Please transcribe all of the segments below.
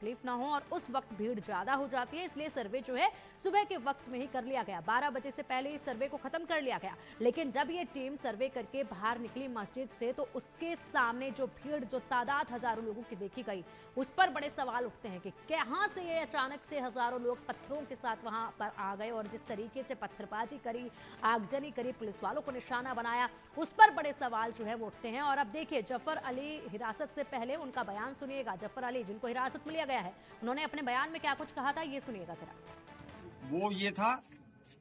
तकलीफ ना हो और उस वक्त भीड़ ज्यादा हो जाती है, इसलिए सर्वे जो है सुबह के वक्त में ही कर लिया गया। 12 बजे से पहले इस सर्वे को खत्म कर लिया गया। लेकिन जब ये टीम सर्वे करके बाहर निकली मस्जिद से तो उसके सामने जो भीड़, जो तादाद हजारों लोगों की देखी गई, उस पर बड़े सवाल उठते हैं कि कहां से ये अचानक से हजारों लोग पत्थरों के साथ वहां पर आ गए और जिस तरीके से पत्थरबाजी करी, आगजनी करी, पुलिस वालों को निशाना बनाया, उस पर बड़े सवाल जो है वो उठते हैं। और अब देखिए, जफर अली हिरासत से पहले उनका बयान सुनिएगा। जफर अली, जिनको हिरासत में लिया गया है, उन्होंने अपने बयान में क्या कुछ कहा था, ये सुनिएगा जरा। वो ये था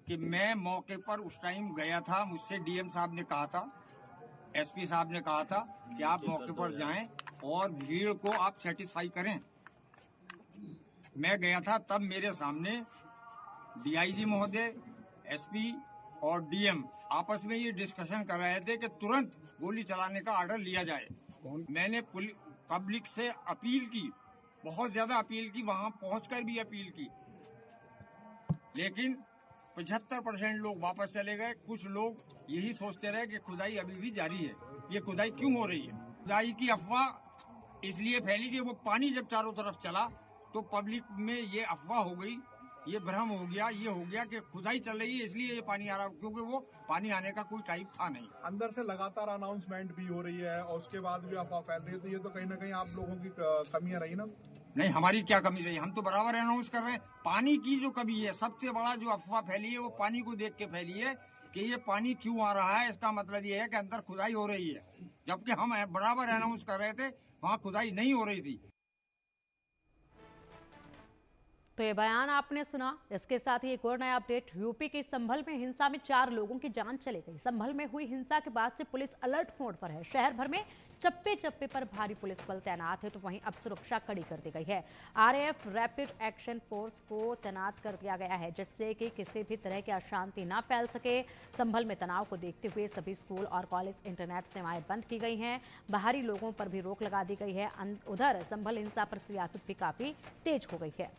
कि मैं मौके पर उस टाइम गया था, मुझसे डीएम साहब ने कहा था, एसपी साहब ने कहा था कि आप मौके पर जाएं और भीड़ को आप सेटिस्फाई करें। मैं गया था, तब मेरे सामने डीआईजी महोदय, एसपी और डीएम आपस में ये डिस्कशन कर रहे थे कि तुरंत गोली चलाने का ऑर्डर लिया जाए। मैंने पब्लिक से अपील की, बहुत ज्यादा अपील की, वहां पहुंचकर भी अपील की, लेकिन 75% लोग वापस चले गए। कुछ लोग यही सोचते रहे कि खुदाई अभी भी जारी है। ये खुदाई क्यों हो रही है? खुदाई की अफवाह इसलिए फैली कि वो पानी जब चारों तरफ चला तो पब्लिक में ये अफवाह हो गई, ये भ्रम हो गया, ये हो गया कि खुदाई चल रही है इसलिए ये पानी आ रहा, क्योंकि वो पानी आने का कोई टाइम था नहीं। अंदर से लगातार अनाउंसमेंट भी हो रही है और उसके बाद भी अफवाह फैल रही है, तो ये तो कहीं ना कहीं आप लोगों की कमियां रही ना। नहीं, हमारी क्या कमी रही? हम तो बराबर अनाउंस कर रहे हैं। पानी की जो कमी है, सबसे बड़ा जो अफवाह फैली है वो पानी को देख के फैली है कि ये पानी क्यों आ रहा है। इसका मतलब ये है कि अंदर खुदाई हो रही है, जबकि हम बराबर अनाउंस कर रहे थे वहाँ खुदाई नहीं हो रही थी। तो ये बयान आपने सुना। इसके साथ ही एक और नया अपडेट, यूपी के संभल में हिंसा में 4 लोगों की जान चली गई। संभल में हुई हिंसा के बाद से पुलिस अलर्ट मोड पर है। शहर भर में चप्पे चप्पे पर भारी पुलिस बल तैनात है, तो वहीं अब सुरक्षा कड़ी कर दी गई है। आरएएफ रैपिड एक्शन फोर्स को तैनात कर दिया गया है, जिससे कि किसी भी तरह की अशांति ना फैल सके। संभल में तनाव को देखते हुए सभी स्कूल और कॉलेज, इंटरनेट सेवाएं बंद की गई हैं। बाहरी लोगों पर भी रोक लगा दी गई है। उधर संभल हिंसा पर सियासत भी काफी तेज हो गई है।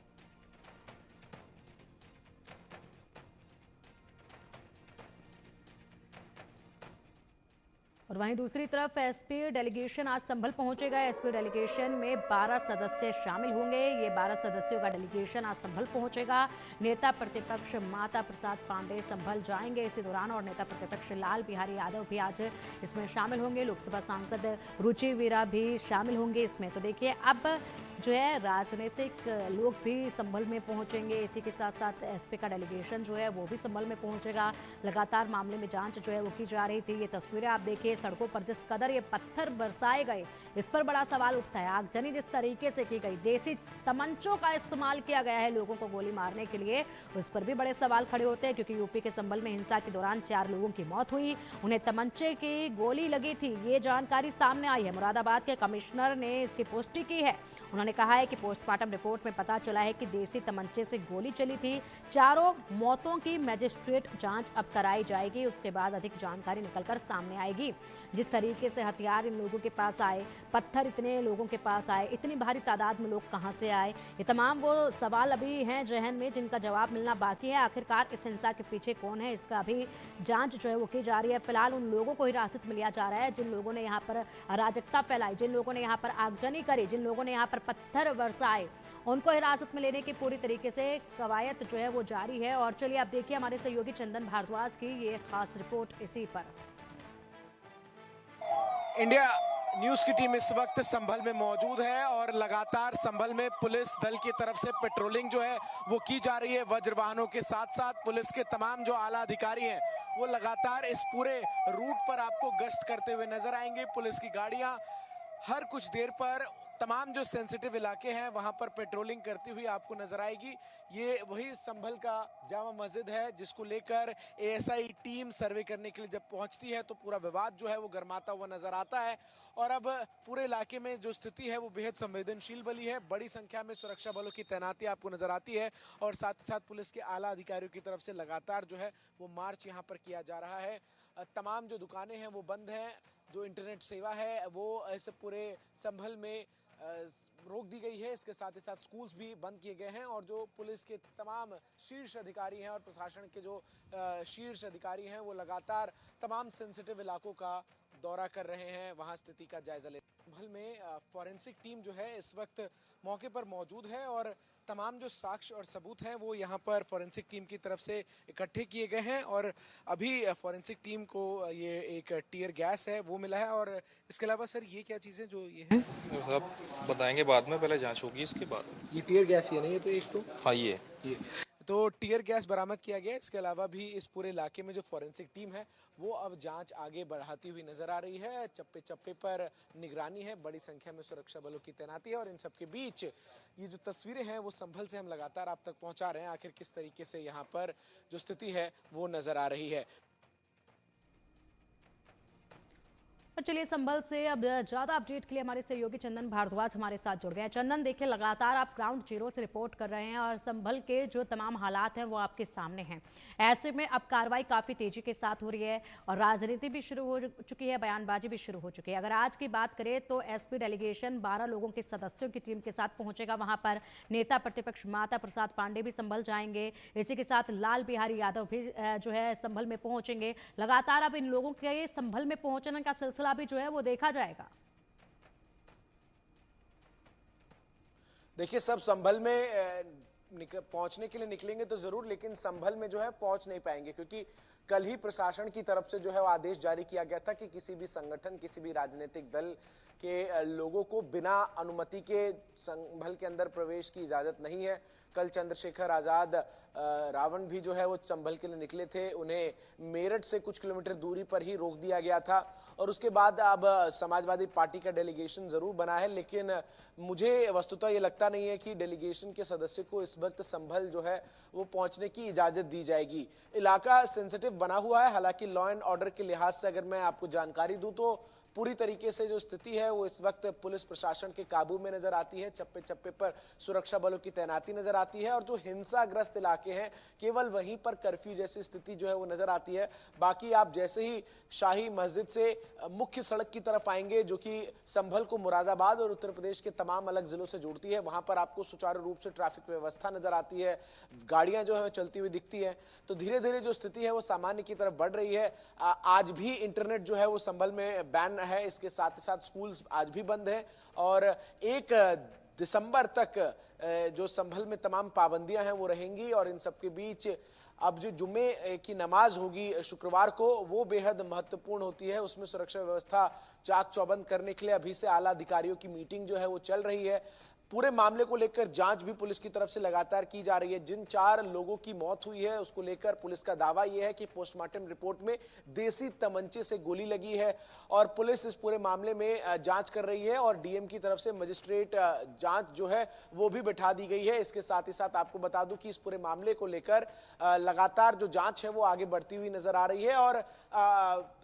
और वहीं दूसरी तरफ एसपी डेलीगेशन आज संभल पहुंचेगा। एसपी डेलीगेशन में 12 सदस्य शामिल होंगे। ये 12 सदस्यों का डेलीगेशन आज संभल पहुंचेगा। नेता प्रतिपक्ष माता प्रसाद पांडे संभल जाएंगे इसी दौरान, और नेता प्रतिपक्ष लाल बिहारी यादव भी आज इसमें शामिल होंगे। लोकसभा सांसद रुचि वीरा भी शामिल होंगे इसमें। तो देखिए, अब जो है राजनीतिक लोग भी संभल में पहुंचेंगे। इसी के साथ साथ एसपी का डेलीगेशन जो है वो भी संभल में पहुंचेगा। लगातार मामले में जांच जो है वो की जा रही थी। ये तस्वीरें आप देखिए, सड़कों पर जिस कदर ये पत्थर बरसाए गए, इस पर बड़ा सवाल उठता है। आगजनी जिस तरीके से की गई, देसी तमंचों का इस्तेमाल किया गया है लोगों को गोली मारने के लिए, उस पर भी बड़े सवाल खड़े होते हैं। क्योंकि यूपी के संभल में हिंसा के दौरान 4 लोगों की मौत हुई, उन्हें तमंचे की गोली लगी थी, ये जानकारी सामने आई है। मुरादाबाद के कमिश्नर ने इसकी पुष्टि की है। उन्होंने कहा है कि पोस्टमार्टम रिपोर्ट में पता चला है कि देसी तमंचे से गोली चली थी। चारों मौतों की मजिस्ट्रेट जांच अब कराई जाएगी, उसके बाद अधिक जानकारी निकलकर सामने आएगी। जिस तरीके से हथियार इन लोगों के पास आए, पत्थर इतने लोगों के पास आए, इतनी भारी तादाद में लोग कहां से आए, ये तमाम वो सवाल अभी हैं जहन में, जिनका जवाब मिलना बाकी है। आखिरकार इस हिंसा के पीछे कौन है, इसका अभी जांच जो है वो की जा रही है। फिलहाल उन लोगों को हिरासत में लिया जा रहा है जिन लोगों ने यहाँ पर अराजकता फैलाई, जिन लोगों ने यहाँ पर आगजनी करी, जिन लोगों ने यहाँ पर पत्थर बरसाए, उनको हिरासत में लेने की पूरी तरीके से कवायद जो है वो जारी है। और चलिए अब देखिए हमारे सहयोगी चंदन भारद्वाज की ये खास रिपोर्ट इसी पर। इंडिया न्यूज की टीम इस वक्त संभल में मौजूद है और लगातार संभल में पुलिस दल की तरफ से पेट्रोलिंग जो है वो की जा रही है। वज्र वाहनों के साथ साथ पुलिस के तमाम जो आला अधिकारी हैं वो लगातार इस पूरे रूट पर आपको गश्त करते हुए नजर आएंगे। पुलिस की गाड़ियां हर कुछ देर पर तमाम जो सेंसिटिव इलाके हैं वहां पर पेट्रोलिंग करती हुई आपको नजर आएगी। ये वही संभल का जामा मस्जिद है जिसको लेकर एएसआई टीम सर्वे करने के लिए जब पहुंचती है तो पूरा विवाद जो है वो गर्माता हुआ नजर आता है। और अब पूरे इलाके में जो स्थिति है वो बेहद संवेदनशील बनी है। बड़ी संख्या में सुरक्षा बलों की तैनाती आपको नजर आती है और साथ ही साथ पुलिस के आला अधिकारियों की तरफ से लगातार जो है वो मार्च यहाँ पर किया जा रहा है। तमाम जो दुकानें हैं वो बंद हैं, जो इंटरनेट सेवा है वो इस पूरे संभल में रोक दी गई है। इसके साथ ही साथ स्कूल्स भी बंद किए गए हैं और जो पुलिस के तमाम शीर्ष अधिकारी हैं और प्रशासन के जो शीर्ष अधिकारी हैं वो लगातार तमाम सेंसिटिव इलाकों का दौरा कर रहे हैं, वहां स्थिति का जायजा ले। संभल में फॉरेंसिक टीम जो है इस वक्त मौके पर मौजूद है और तमाम जो साक्ष्य और सबूत हैं वो यहाँ पर फॉरेंसिक टीम की तरफ से इकट्ठे किए गए हैं और अभी फॉरेंसिक टीम को ये एक टीयर गैस है वो मिला है। और इसके अलावा सर ये क्या चीज़ें जो ये हैं सब बताएंगे बाद में, पहले जांच होगी इसके बाद। ये टीयर गैस ये नहीं है तो एक तो हाँ ये तो टीयर गैस बरामद किया गया। इसके अलावा भी इस पूरे इलाके में जो फॉरेंसिक टीम है वो अब जांच आगे बढ़ाती हुई नजर आ रही है। चप्पे चप्पे पर निगरानी है, बड़ी संख्या में सुरक्षा बलों की तैनाती है और इन सबके बीच ये जो तस्वीरें हैं वो संभल से हम लगातार आप तक पहुंचा रहे हैं आखिर किस तरीके से यहाँ पर जो स्थिति है वो नजर आ रही है। चलिए संभल से अब ज्यादा अपडेट के लिए हमारे सहयोगी चंदन भारद्वाज हमारे साथ जुड़ गए हैं। चंदन, देखिए लगातार आप ग्राउंड जीरो से रिपोर्ट कर रहे हैं और संभल के जो तमाम हालात हैं वो आपके सामने हैं। ऐसे में अब कार्रवाई काफी तेजी के साथ हो रही है और राजनीति भी शुरू हो चुकी है, बयानबाजी भी शुरू हो चुकी है। अगर आज की बात करें तो एसपी डेलीगेशन 12 लोगों के सदस्यों की टीम के साथ पहुंचेगा। वहां पर नेता प्रतिपक्ष माता प्रसाद पांडे भी संभल जाएंगे। इसी के साथ लाल बिहारी यादव भी जो है संभल में पहुंचेंगे। लगातार अब इन लोगों के संभल में पहुंचने का सिलसिला भी जो है वो देखा जाएगा। देखिए सब संभल में पहुंचने के लिए निकलेंगे तो जरूर, लेकिन संभल में जो है पहुंच नहीं पाएंगे क्योंकि कल ही प्रशासन की तरफ से जो है वो आदेश जारी किया गया था कि किसी भी संगठन, किसी भी राजनीतिक दल के लोगों को बिना अनुमति के संभल के अंदर प्रवेश की इजाजत नहीं है। कल चंद्रशेखर आजाद रावण भी जो है वो संभल के लिए निकले थे, उन्हें मेरठ से कुछ किलोमीटर दूरी पर ही रोक दिया गया था और उसके बाद अब समाजवादी पार्टी का डेलीगेशन जरूर बना है, लेकिन मुझे वस्तुतः ये लगता नहीं है कि डेलीगेशन के सदस्य को इस वक्त संभल जो है वो पहुंचने की इजाजत दी जाएगी। इलाका सेंसिटिव बना हुआ है, हालांकि लॉ एंड ऑर्डर के लिहाज से अगर मैं आपको जानकारी दूं तो पूरी तरीके से जो स्थिति है वो इस वक्त पुलिस प्रशासन के काबू में नजर आती है। चप्पे चप्पे पर सुरक्षा बलों की तैनाती नजर आती है और जो हिंसाग्रस्त इलाके हैं केवल वहीं पर कर्फ्यू जैसी स्थिति जो है वो नजर आती है। बाकी आप जैसे ही शाही मस्जिद से मुख्य सड़क की तरफ आएंगे जो कि संभल को मुरादाबाद और उत्तर प्रदेश के तमाम अलग जिलों से जोड़ती है, वहां पर आपको सुचारू रूप से ट्रैफिक व्यवस्था नजर आती है, गाड़ियां जो है चलती हुई दिखती है। तो धीरे धीरे जो स्थिति है वो सामान्य की तरफ बढ़ रही है। आज भी इंटरनेट जो है वो संभल में बैन है, इसके साथ ही साथ स्कूल्स आज भी बंद है और 1 दिसंबर तक जो संभल में तमाम पाबंदियां हैं वो रहेंगी। और इन सबके बीच अब जो जुम्मे की नमाज होगी शुक्रवार को वो बेहद महत्वपूर्ण होती है, उसमें सुरक्षा व्यवस्था चाक चौबंद करने के लिए अभी से आला अधिकारियों की मीटिंग जो है वो चल रही है। पूरे मामले को लेकर जांच भी पुलिस की तरफ से लगातार की जा रही है। जिन 4 लोगों की मौत हुई है उसको लेकर पुलिस का दावा यह है कि पोस्टमार्टम रिपोर्ट में देसी तमंचे से गोली लगी है और पुलिस इस पूरे मामले में जांच कर रही है और डीएम की तरफ से मजिस्ट्रेट जांच जो है वो भी बैठा दी गई है। इसके साथ ही साथ आपको बता दूं कि इस पूरे मामले को लेकर लगातार जो जांच है वो आगे बढ़ती हुई नजर आ रही है और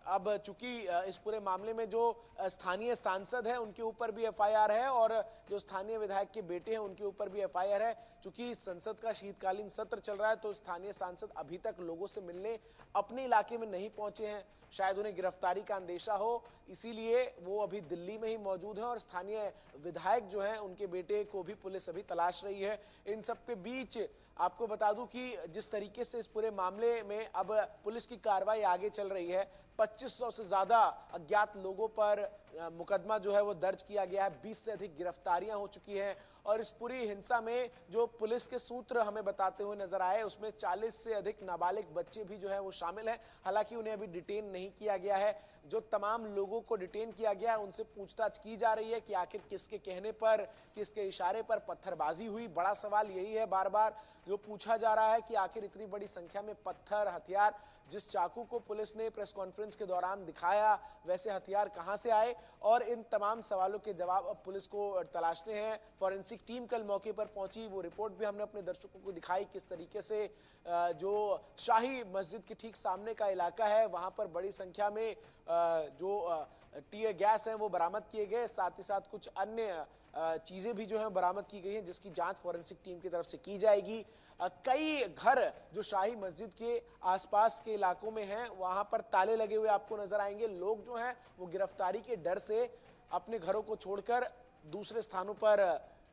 अब चूंकि इस पूरे मामले में जो स्थानीय सांसद है उनके ऊपर भी एफआईआर है और जो स्थानीय विधायक के बेटे हैं उनके ऊपर भी एफआईआर है। चूंकि संसद का शीतकालीन सत्र चल रहा है तो स्थानीय सांसद अभी तक लोगों से मिलने अपने इलाके में नहीं पहुंचे हैं, शायद उन्हें गिरफ्तारी का अंदेशा हो, इसीलिए वो अभी दिल्ली में ही मौजूद हैं और स्थानीय विधायक जो हैं उनके बेटे को भी पुलिस अभी तलाश रही है। इन सब के बीच आपको बता दूं कि जिस तरीके से इस पूरे मामले में अब पुलिस की कार्रवाई आगे चल रही है, 2500 से ज्यादा अज्ञात लोगों पर मुकदमा जो है वो दर्ज किया गया है, 20 से अधिक गिरफ्तारियां हो चुकी हैं और इस पूरी हिंसा में जो पुलिस के सूत्र हमें बताते हुए नजर आए उसमें 40 से अधिक नाबालिग बच्चे भी जो है वो शामिल हैं। हालांकि उन्हें अभी डिटेन नहीं किया गया है। जो तमाम लोगों को डिटेन किया गया है उनसे पूछताछ की जा रही है कि आखिर किसके कहने पर, किसके इशारे पर पत्थरबाजी हुई। बड़ा सवाल यही है बार बार जो पूछा जा रहा है कि आखिर इतनी बड़ी संख्या में पत्थर, हथियार, जिस चाकू को पुलिस ने प्रेस कॉन्फ्रेंस के दौरान दिखाया वैसे हथियार कहां से आए, और इन तमाम सवालों के जवाब अब पुलिस को तलाशने हैं। फॉरेंसिक टीम कल मौके पर पहुंची, वो रिपोर्ट भी हमने अपने दर्शकों को दिखाई किस तरीके से जो शाही मस्जिद के ठीक सामने का इलाका है वहां पर बड़ी संख्या में जो टीयर गैस है वो बरामद किए गए, साथ ही साथ कुछ अन्य चीजें भी जो है बरामद की गई हैं जिसकी जांच फॉरेंसिक टीम की तरफ से की जाएगी। कई घर जो शाही मस्जिद के आसपास के इलाकों में हैं वहां पर ताले लगे हुए आपको नजर आएंगे। लोग जो हैं वो गिरफ्तारी के डर से अपने घरों को छोड़कर दूसरे स्थानों पर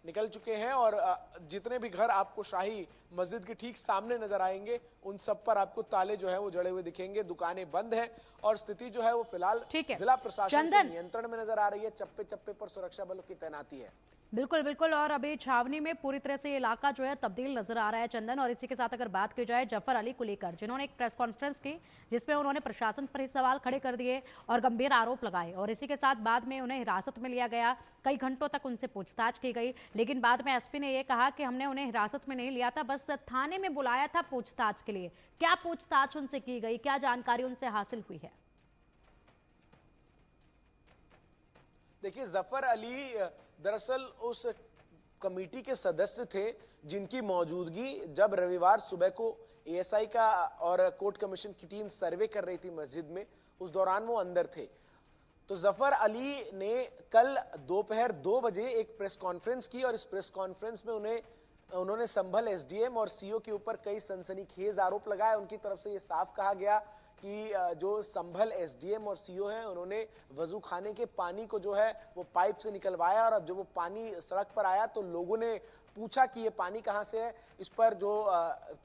निकल चुके हैं और जितने भी घर आपको शाही मस्जिद के ठीक सामने नजर आएंगे उन सब पर आपको ताले जो है वो जड़े हुए दिखेंगे, दुकानें बंद हैं और स्थिति जो है वो फिलहाल जिला प्रशासन के नियंत्रण में नजर आ रही है। चप्पे चप्पे पर सुरक्षा बलों की तैनाती है। बिल्कुल बिल्कुल, और अभी छावनी में पूरी तरह से ये इलाका जो है तब्दील नजर आ रहा है चंदन। और इसी के साथ अगर बात की जाए जफर अली को लेकर, जिन्होंने एक प्रेस कॉन्फ्रेंस की जिसमें उन्होंने प्रशासन पर ही सवाल खड़े कर दिए और गंभीर आरोप लगाए, और इसी के साथ बाद में उन्हें हिरासत में लिया गया, कई घंटों तक उनसे पूछताछ की गई, लेकिन बाद में एसपी ने यह कहा कि हमने उन्हें हिरासत में नहीं लिया था, बस थाने में बुलाया था पूछताछ के लिए। क्या पूछताछ उनसे की गई, क्या जानकारी उनसे हासिल हुई है? देखिए, जफर अली दरअसल उस कमेटी के सदस्य थे जिनकी मौजूदगी जब रविवार सुबह को एएसआई का और कोर्ट कमीशन की टीम सर्वे कर रही थी मस्जिद में, उस दौरान वो अंदर थे। तो जफर अली ने कल दोपहर 2 बजे एक प्रेस कॉन्फ्रेंस की और इस प्रेस कॉन्फ्रेंस में उन्होंने संभल एसडीएम और सीओ के ऊपर कई सनसनीखेज आरोप लगाए। उनकी तरफ से ये साफ कहा गया कि जो संभल एसडीएम और सीओ हैं उन्होंने वजू खाने के पानी को जो है वो पाइप से निकलवाया, और अब जब वो पानी सड़क पर आया तो लोगों ने पूछा कि ये पानी कहां से है। इस पर जो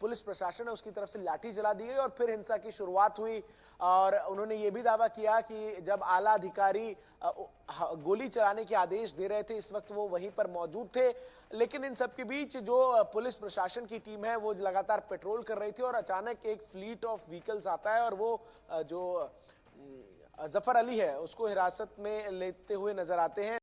पुलिस प्रशासन है उसकी तरफ से लाठी जला दी गई और फिर हिंसा की शुरुआत हुई। और उन्होंने ये भी दावा किया कि जब आला अधिकारी गोली चलाने के आदेश दे रहे थे इस वक्त वो वहीं पर मौजूद थे। लेकिन इन सब के बीच जो पुलिस प्रशासन की टीम है वो लगातार पेट्रोल कर रही थी और अचानक एक फ्लीट ऑफ व्हीकल्स आता है और वो जो जफर अली है उसको हिरासत में लेते हुए नजर आते हैं।